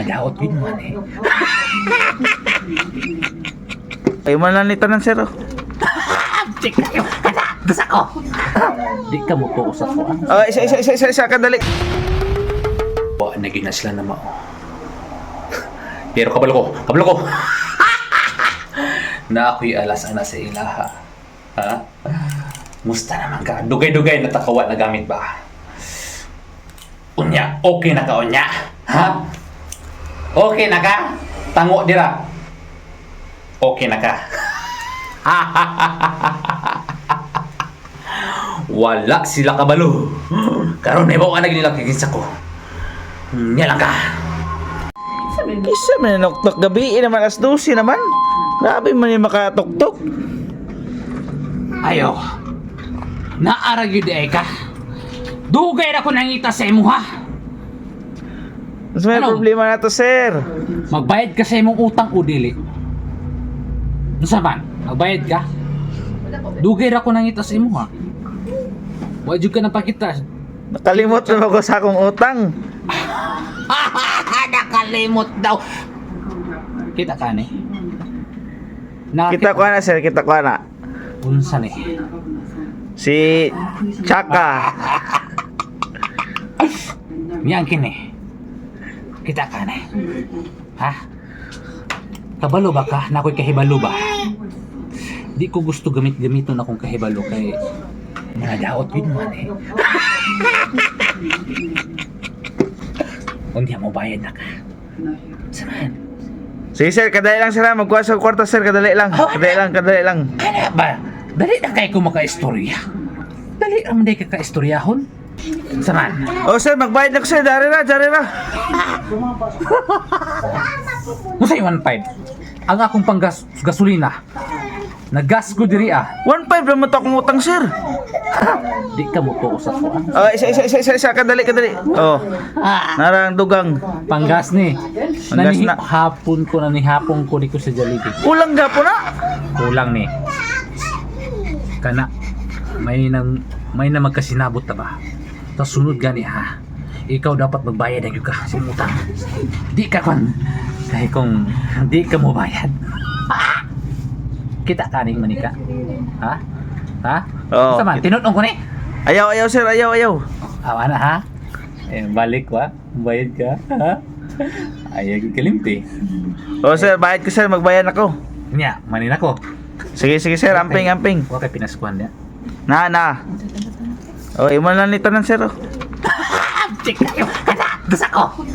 Mga daot yun man eh. Ay man lang nito ng sir. Oh. Check kayo. Das ako. Di ka mo po sa ko. Oh, isa kadali. O, naginas lang naman. Pero kabalo ko. Na ako'y alas-ana sa ilaha. Ha? Musta naman ka? Dugay-dugay na takawa na gamit ba? Unya, okay na ka, unya? Ha? Okay na ka? Tango dira. Okay na ka? Wala sila kabalo. Karon na ibaw ka nagilila kikinsa ko. Nya lang ka. Isa man noktok gabi naman as 12 naman. Grabe man yung makatuktok. Ayo. Naarag yun di ka. Dugay na ko nangita sa imo ha. Mas may Ano? problema na to sir. Magbayad ka sa imong utang o dili. Ano man? Magbayad ka? Dugay na ko nangita sa imo ha. Wajud ka na pakita. Nakalimot na ako sa akong utang. Nakalimot daw. Kita ka ni. Kita ko na sir, kita ko na. Unsa ni? Si Chaka. Yan kini. Kita ka ni. Ha? Kabalo ba ka? Nakoy kahibalo ba? Di ko gusto gamit-gamiton akong kahibalo kay mga daot yun man eh. Hindi mo bayad na ka. Saan? Sige sir, kadali lang sir. Magkuha sa kwarta sir, kadali lang. Kadali lang. Kaya ba? Dali na kayo kung maka-istorya. Dali ang hindi ka ka-istoryahon. Saan? Oh sir, magbayad na ko sir. Dari na. Musa yung 1.5? Ang akong gasolina. Nag-gas ko diri ah. 1.5 naman to akong utang sir. Di ka mo po sa ko. Oh, isa kadali. Oh. Narang dugang. Panggas ni. Panggas na. Hapon ko di ko sa Jollibee. Ulang gapo na. Kulang ni. Kana may na magkasinabot ta ba? Tapos sunod gani ha. Ikaw dapat magbayad ang ka sa utang. Di ka kon. Kaya kung di ka mo bayad. Kita kaning manika. Ha? Oo. Sama, tinutong ko ni. Ayaw sir, ayaw. Awa na ha? Eh, balik wa. Bayad ka. Ha? Ayaw kalimti. Oh sir, bayad ko sir, magbayad ako. Nya, manin ako. Sige sir, amping. Wa kay pinaskuhan niya. Na. Oh, iman lang nito ng sir. Oh. Check kayo. Das ako.